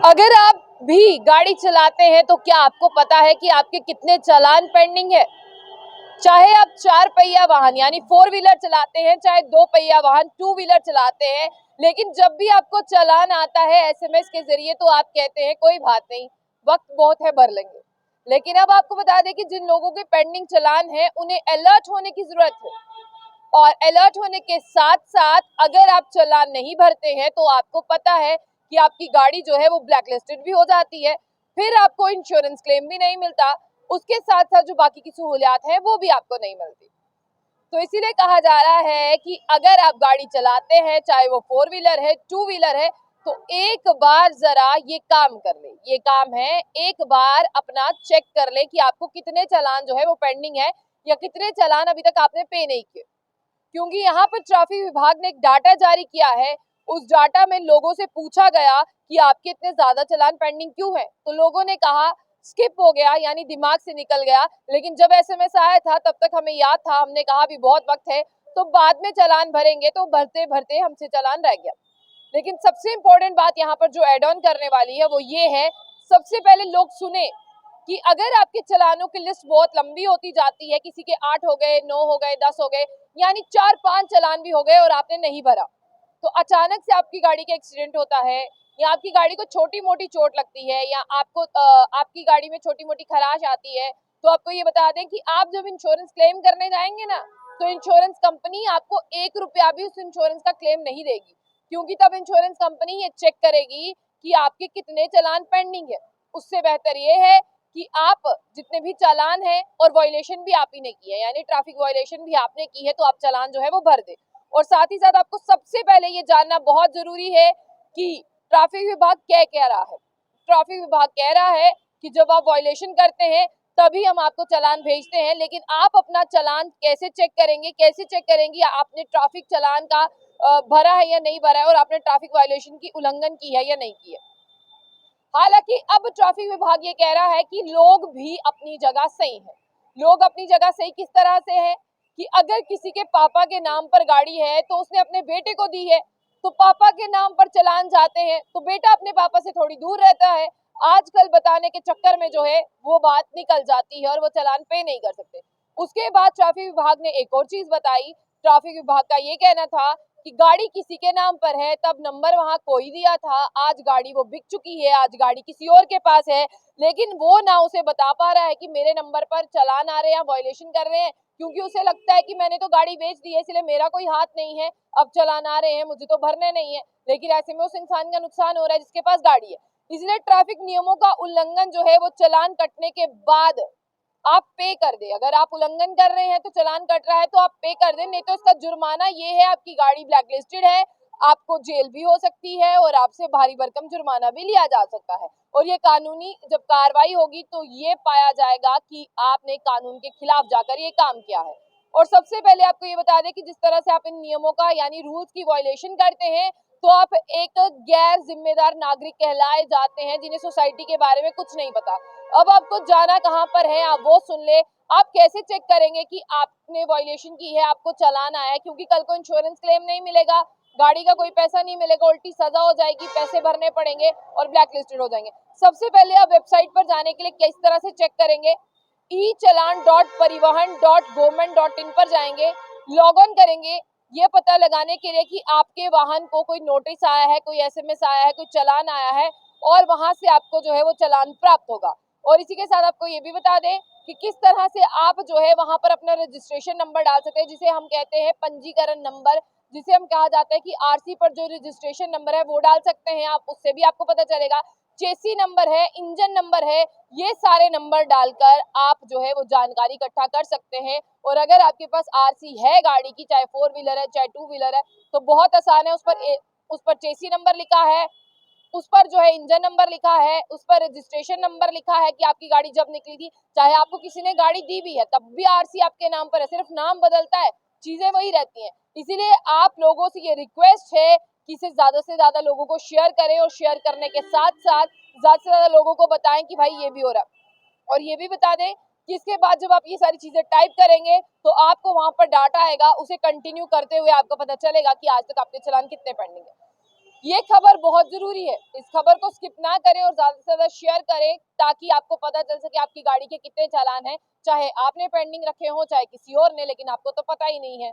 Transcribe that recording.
अगर आप भी गाड़ी चलाते हैं तो क्या आपको पता है कि आपके कितने चालान पेंडिंग है? चाहे आप 4 पहिया वाहन यानी 4 व्हीलर चलाते हैं, चाहे 2 पहिया वाहन 2 व्हीलर चलाते हैं, लेकिन जब भी आपको चालान आता है एसएमएस के जरिए तो आप कहते हैं कोई बात नहीं, वक्त बहुत है, भर लेंगे। लेकिन अब आपको बता दें कि जिन लोगों के पेंडिंग चालान है उन्हें अलर्ट होने की जरूरत है। और अलर्ट होने के साथ साथ अगर आप चालान नहीं भरते हैं तो आपको पता है कि आपकी गाड़ी जो है वो ब्लैक लिस्टेड भी हो जाती है, फिर आपको इंश्योरेंस क्लेम भी नहीं मिलता, उसके साथ साथ जो बाकी की सहूलियात है वो भी आपको नहीं मिलती। तो इसीलिए कहा जा रहा है कि अगर आप गाड़ी चलाते हैं, चाहे वो 4 व्हीलर है 2 व्हीलर है, तो एक बार जरा ये काम कर ले। ये काम है, एक बार अपना चेक कर ले कि आपको कितने चालान जो है वो पेंडिंग है या कितने चालान अभी तक आपने पे नहीं किए। क्योंकि यहाँ पर ट्रैफिक विभाग ने एक डाटा जारी किया है, उस डाटा में लोगों से पूछा गया कि आपके इतने ज्यादा चालान पेंडिंग क्यों है, तो लोगों ने कहा स्किप हो गया यानी दिमाग से निकल गया। लेकिन जब एसएमएस आया था तब तक हमें याद था, हमने कहा अभी बहुत वक्त है तो बाद में चालान भरेंगे, तो भरते भरते हमसे चालान रह गया। लेकिन सबसे इंपॉर्टेंट बात यहाँ पर जो एड ऑन करने वाली है वो ये है, सबसे पहले लोग सुने कि अगर आपके चालानों की लिस्ट बहुत लंबी होती जाती है, किसी के 8 हो गए, 9 हो गए, 10 हो गए, यानी 4-5 चालान भी हो गए और आपने नहीं भरा, तो अचानक से आपकी गाड़ी का एक्सीडेंट होता है या आपकी गाड़ी को छोटी मोटी चोट लगती है या आपकी गाड़ी में छोटी मोटी खराश आती है, तो आपको ये बता दें कि आप जब इंश्योरेंस क्लेम करने जाएंगे ना, तो इंश्योरेंस कंपनी आपको 1 रुपया भी उस इंश्योरेंस का क्लेम नहीं देगी, क्योंकि तब इंश्योरेंस कंपनी ये चेक करेगी कि आपके कितने चालान पेंडिंग है। उससे बेहतर ये है कि आप जितने भी चालान है और वायलेशन भी आप ही ने की है, यानी ट्रैफिक वायलेशन भी आपने की है, तो आप चालान जो है वो भर दे। और साथ ही साथ आपको सबसे पहले ये जानना बहुत जरूरी है कि ट्रैफिक विभाग क्या कह रहा है। ट्रैफिक विभाग कह रहा है कि जब आप वायलेशन करते हैं तभी हम आपको चालान भेजते हैं, लेकिन आप अपना चालान कैसे चेक करेंगे, कैसे चेक करेंगे आपने ट्रैफिक चालान का भरा है या नहीं भरा है और आपने ट्रैफिक वायलेशन की उल्लंघन की है या नहीं की है। हालांकि अब ट्रैफिक विभाग ये कह रहा है कि लोग भी अपनी जगह सही हैं। लोग अपनी जगह सही किस तरह से है कि अगर किसी के पापा के नाम पर गाड़ी है तो उसने अपने बेटे को दी है, तो पापा के नाम पर चालान जाते हैं तो बेटा अपने पापा से थोड़ी दूर रहता है। आजकल बताने के चक्कर में जो है वो बात निकल जाती है और वो चालान पे नहीं कर सकते। उसके बाद ट्रैफिक विभाग ने एक और चीज बताई। ट्रैफिक विभाग का ये कहना था कि गाड़ी किसी के नाम पर है तब नंबर वहां कोई दिया था, आज गाड़ी वो बिक चुकी है, आज गाड़ी किसी और के पास है, लेकिन वो ना उसे बता पा रहा है कि मेरे नंबर पर चालान आ रहे हैं, वायलेशन कर रहे हैं, क्योंकि उसे लगता है कि मैंने तो गाड़ी बेच दी है इसलिए मेरा कोई हाथ नहीं है, अब चालान आ रहे हैं मुझे तो भरने नहीं है। लेकिन ऐसे में उस इंसान का नुकसान हो रहा है जिसके पास गाड़ी है। इसलिए ट्रैफिक नियमों का उल्लंघन जो है वो चालान कटने के बाद आप पे कर दे। अगर आप उल्लंघन कर रहे हैं तो चालान कट रहा है तो आप पे कर दे, नहीं तो इसका जुर्माना ये है, आपकी गाड़ी ब्लैकलिस्टेड है, आपको जेल भी हो सकती है और आपसे भारी भरकम जुर्माना भी लिया जा सकता है। और ये कानूनी जब कार्रवाई होगी तो ये पाया जाएगा कि आपने कानून के खिलाफ जाकर ये काम किया है। और सबसे पहले आपको ये बता दें कि जिस तरह से आप इन नियमों का यानी रूल्स की वायलेशन करते हैं तो आप एक गैर जिम्मेदार नागरिक कहलाए जाते हैं जिन्हें सोसाइटी के बारे में कुछ नहीं पता। अब आपको जाना कहाँ पर है आप वो सुन ले। आप कैसे चेक करेंगे कि आपने वायलेशन की है, आपको चालान आया है, क्योंकि कल को इंश्योरेंस क्लेम नहीं मिलेगा, गाड़ी का कोई पैसा नहीं मिलेगा, उल्टी सजा हो जाएगी, पैसे भरने पड़ेंगे और ब्लैकलिस्टेड हो जाएंगे। सबसे पहले आप वेबसाइट पर जाने के लिए किस तरह से चेक करेंगे, echallan.parivahan.government.in पर जाएंगे, लॉग ऑन करेंगे ये पता लगाने के लिए कि आपके वाहन को कोई नोटिस आया है, कोई एसएमएस आया है, कोई चालान आया है, और वहां से आपको जो है वो चालान प्राप्त होगा। और इसी के साथ आपको ये भी बता दें कि किस तरह से आप जो है वहां पर अपना रजिस्ट्रेशन नंबर डाल सकते हैं, जिसे हम कहते हैं पंजीकरण नंबर, जिसे हम कहा जाता है कि आरसी पर जो रजिस्ट्रेशन नंबर है वो डाल सकते हैं आप, उससे भी आपको पता चलेगा। चेसी नंबर है, इंजन नंबर है, ये सारे नंबर डालकर आप जो है वो जानकारी इकट्ठा कर सकते हैं। और अगर आपके पास आरसी है गाड़ी की, चाहे 4 व्हीलर है चाहे 2 व्हीलर है, तो बहुत आसान है, उस पर चेसी नंबर लिखा है, उस पर जो है इंजन नंबर लिखा है, उस पर रजिस्ट्रेशन नंबर लिखा है कि आपकी गाड़ी जब निकली थी, चाहे आपको किसी ने गाड़ी दी भी है तब भी आरसी आपके नाम पर है, सिर्फ नाम बदलता है, चीजें वही रहती हैं। इसीलिए आप लोगों से ये रिक्वेस्ट है कि इसे ज्यादा से ज्यादा लोगों को शेयर करें और शेयर करने के साथ साथ ज्यादा से ज्यादा लोगों को बताएं कि भाई ये भी हो रहा है। और ये भी बता दें कि इसके बाद जब आप ये सारी चीजें टाइप करेंगे तो आपको वहां पर डाटा आएगा, उसे कंटिन्यू करते हुए आपको पता चलेगा कि आज तक आपके चालान कितने पेंडिंग है। ये खबर बहुत जरूरी है, इस खबर को स्किप ना करें और ज्यादा से ज्यादा शेयर करें ताकि आपको पता चल सके आपकी गाड़ी के कितने चालान हैं, चाहे आपने पेंडिंग रखे हो चाहे किसी और ने, लेकिन आपको तो पता ही नहीं है।